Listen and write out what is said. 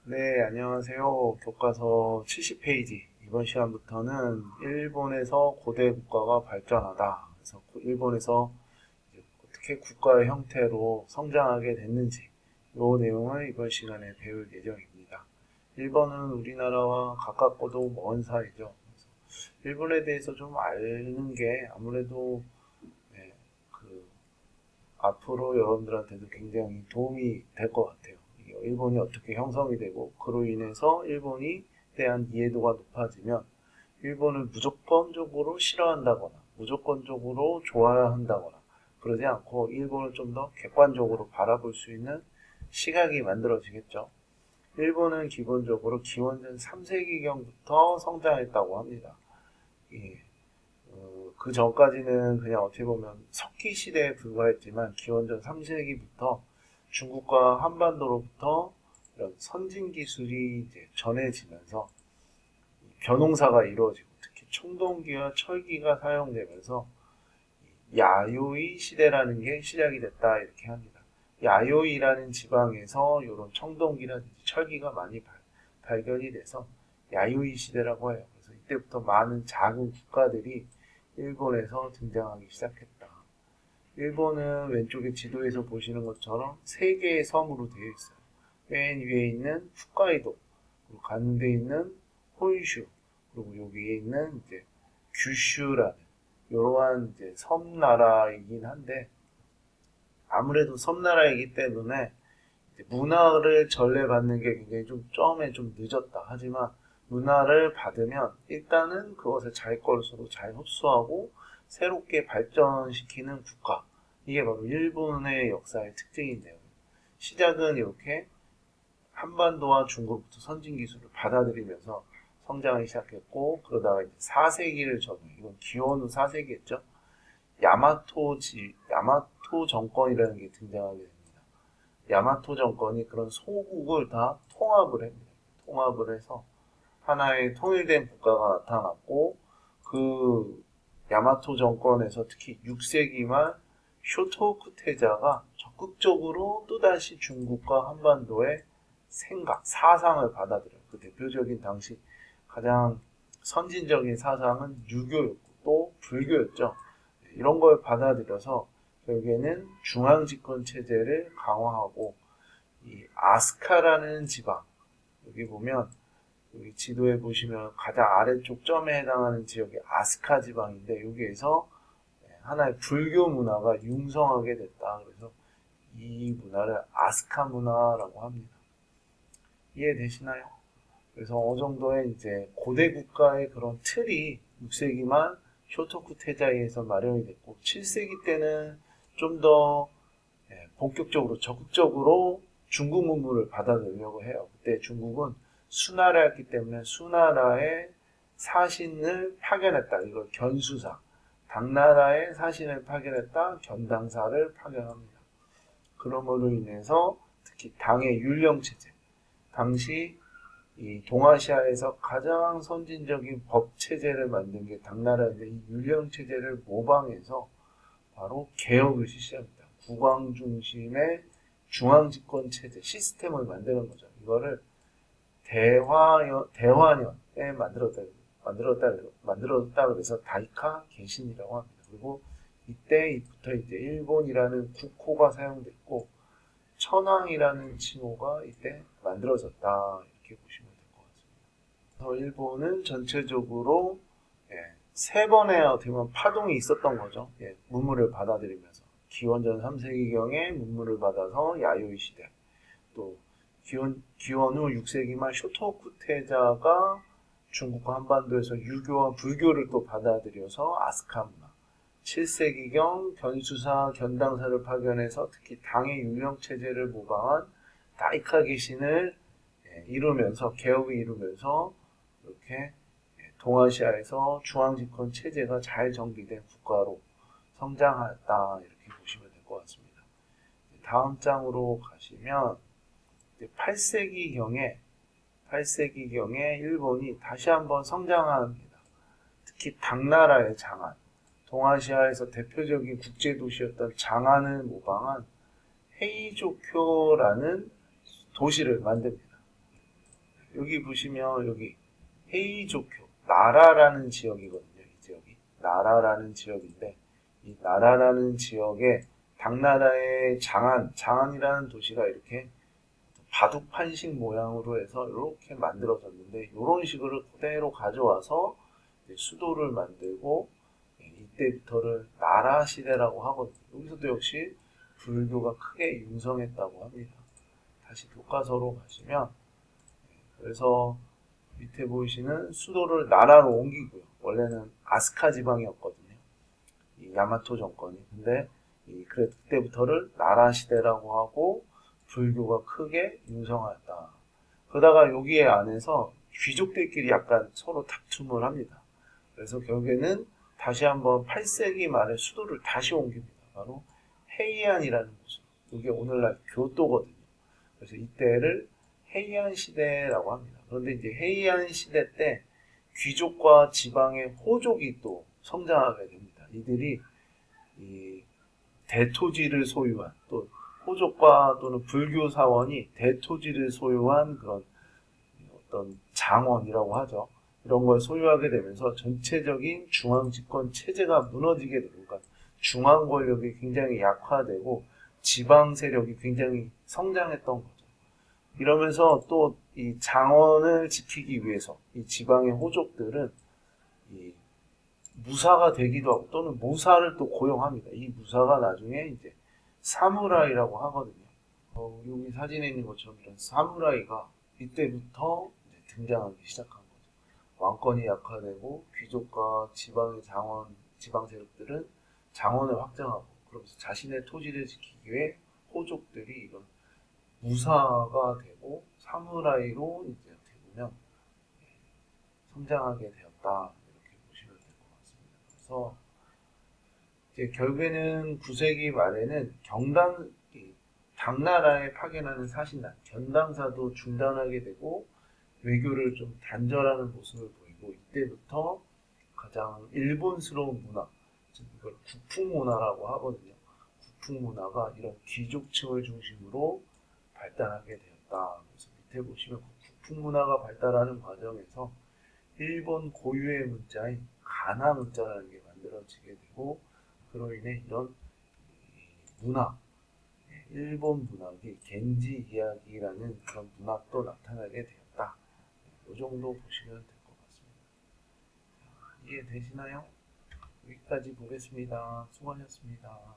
네, 안녕하세요. 교과서 70페이지. 이번 시간부터는 일본에서 고대 국가가 발전하다. 그래서 일본에서 이제 어떻게 국가의 형태로 성장하게 됐는지, 이 내용을 이번 시간에 배울 예정입니다. 일본은 우리나라와 가깝고도 먼 사이죠. 그래서 일본에 대해서 좀 아는 게 아무래도 네, 그 앞으로 여러분들한테도 굉장히 도움이 될 것 같아요. 일본이 어떻게 형성이 되고 그로 인해서 일본이 대한 이해도가 높아지면 일본을 무조건적으로 싫어한다거나 무조건적으로 좋아한다거나 그러지 않고 일본을 좀 더 객관적으로 바라볼 수 있는 시각이 만들어지겠죠. 일본은 기본적으로 기원전 3세기경부터 성장했다고 합니다. 예, 그 전까지는 그냥 어떻게 보면 석기 시대에 불과했지만 기원전 3세기부터 중국과 한반도로부터 이런 선진 기술이 이제 전해지면서 변홍사가 이루어지고 특히 청동기와 철기가 사용되면서 야요이 시대라는 게 시작이 됐다 이렇게 합니다. 야요이라는 지방에서 이런 청동기라든지 철기가 많이 발견이 돼서 야요이 시대라고 해요. 그래서 이때부터 많은 작은 국가들이 일본에서 등장하기 시작했다. 일본은 왼쪽에 지도에서 보시는 것처럼 세 개의 섬으로 되어 있어요. 맨 위에 있는 홋카이도, 그리고 가운데 있는 혼슈, 그리고 여기에 있는 이제 규슈라는 이러한 이제 섬나라이긴 한데 아무래도 섬나라이기 때문에 문화를 전래받는 게 굉장히 좀 처음에 좀 늦었다. 하지만 문화를 받으면 일단은 그것을 자기 것으로 잘 흡수하고 새롭게 발전시키는 국가. 이게 바로 일본의 역사의 특징인데요. 시작은 이렇게 한반도와 중국부터 선진 기술을 받아들이면서 성장을 시작했고 그러다가 이제 4세기를 전후 이건 기원 후 4세기였죠. 야마토 정권이라는 게 등장하게 됩니다. 야마토 정권이 그런 소국을 다 통합을 합니다. 통합을 해서 하나의 통일된 국가가 나타났고 그 야마토 정권에서 특히 6세기 말 쇼토쿠 태자가 적극적으로 또다시 중국과 한반도의 생각, 사상을 받아들여요. 그 대표적인 당시 가장 선진적인 사상은 유교였고 또 불교였죠. 이런 걸 받아들여서 결국에는 중앙집권 체제를 강화하고 이 아스카라는 지방 여기 보면 여기 지도에 보시면 가장 아래쪽 점에 해당하는 지역이 아스카 지방인데 여기에서 하나의 불교 문화가 융성하게 됐다. 그래서 이 문화를 아스카 문화라고 합니다. 이해되시나요? 그래서 어느 정도의 이제 고대 국가의 그런 틀이 6세기 말 쇼토쿠 태자에서 마련이 됐고 7세기 때는 좀 더 본격적으로 적극적으로 중국 문물을 받아들이려고 해요. 그때 중국은 수나라였기 때문에 수나라의 사신을 파견했다. 이걸 견수사. 당나라의 사신을 파견했다. 견당사를 파견합니다. 그러므로 인해서 특히 당의 율령 체제. 당시 이 동아시아에서 가장 선진적인 법 체제를 만든 게 당나라인데 이 율령 체제를 모방해서 바로 개혁을 실시합니다. 국왕 중심의 중앙 집권 체제 시스템을 만드는 거죠. 이거를 대화년에 만들었다 그래서 다이카 개신이라고 합니다. 그리고 이때부터 이제 일본이라는 국호가 사용됐고 천황이라는 칭호가 이때 만들어졌다 이렇게 보시면 될 것 같습니다. 그래서 일본은 전체적으로 세 번의 어떻게 보면 파동이 있었던 거죠. 문물을 받아들이면서 기원전 3세기경에 문물을 받아서 야요이 시대 또 기원 후 6세기 말 쇼토쿠 태자가 중국과 한반도에서 유교와 불교를 또 받아들여서 아스카 문화 7세기경 견수사, 견당사를 파견해서 특히 당의 유령 체제를 모방한 다이카 개신을 이루면서 개혁을 이루면서 이렇게 동아시아에서 중앙집권 체제가 잘 정비된 국가로 성장했다 이렇게 보시면 될 것 같습니다. 다음 장으로 가시면 8세기경에 일본이 다시 한번 성장합니다. 특히 당나라의 장안, 동아시아에서 대표적인 국제도시였던 장안을 모방한 헤이조쿄라는 도시를 만듭니다. 여기 보시면 여기 헤이조쿄 나라라는 지역이거든요. 이 지역이 나라라는 지역인데 이 나라라는 지역에 당나라의 장안이라는 도시가 이렇게 바둑 판식 모양으로 해서 이렇게 만들어졌는데 이런 식으로 그대로 가져와서 수도를 만들고 이때부터를 나라 시대라고 하거든요. 여기서도 역시 불교가 크게 융성했다고 합니다. 다시 교과서로 가시면 그래서 밑에 보이시는 수도를 나라로 옮기고요. 원래는 아스카 지방이었거든요. 이 야마토 정권이. 근데 그때부터를 나라 시대라고 하고 불교가 크게 융성하였다. 그러다가 여기에 안에서 귀족들끼리 약간 서로 다툼을 합니다. 그래서 결국에는 다시 한번 8세기 말에 수도를 다시 옮깁니다. 바로 헤이안이라는 곳으로. 이게 오늘날 교토거든요. 그래서 이때를 헤이안 시대라고 합니다. 그런데 이제 헤이안 시대 때 귀족과 지방의 호족이 또 성장하게 됩니다. 이들이 이 대토지를 소유한 또 호족과 또는 불교 사원이 대토지를 소유한 그런 어떤 장원이라고 하죠. 이런 걸 소유하게 되면서 전체적인 중앙 집권 체제가 무너지게 되고, 그러니까 중앙 권력이 굉장히 약화되고 지방 세력이 굉장히 성장했던 거죠. 이러면서 또 이 장원을 지키기 위해서 이 지방의 호족들은 이 무사가 되기도 하고 또는 무사를 또 고용합니다. 이 무사가 나중에 이제 사무라이라고 하거든요. 여기 사진에 있는 것처럼 이런 사무라이가 이때부터 이제 등장하기 시작한 거죠. 왕권이 약화되고 귀족과 지방의 지방 세력들은 장원을 확장하고 그러면서 자신의 토지를 지키기 위해 호족들이 이런 무사가 되고 사무라이로 이제 어떻게 보면 성장하게 되었다 이렇게 보시면 될 것 같습니다. 그래서 이제 결국에는 9세기 말에는 당나라에 파견하는 사신단 견당사도 중단하게 되고 외교를 좀 단절하는 모습을 보이고 이때부터 가장 일본스러운 문화, 즉 이걸 국풍 문화라고 하거든요. 국풍 문화가 이런 귀족층을 중심으로 발달하게 되었다. 그래서 밑에 보시면 국풍 문화가 발달하는 과정에서 일본 고유의 문자인 가나 문자라는 게 만들어지게 되고 그로 인해 이런 문화, 일본 문학이 겐지 이야기라는 그런 문학도 나타나게 되었다. 이 정도 보시면 될 것 같습니다. 이해되시나요? 여기까지 보겠습니다. 수고하셨습니다.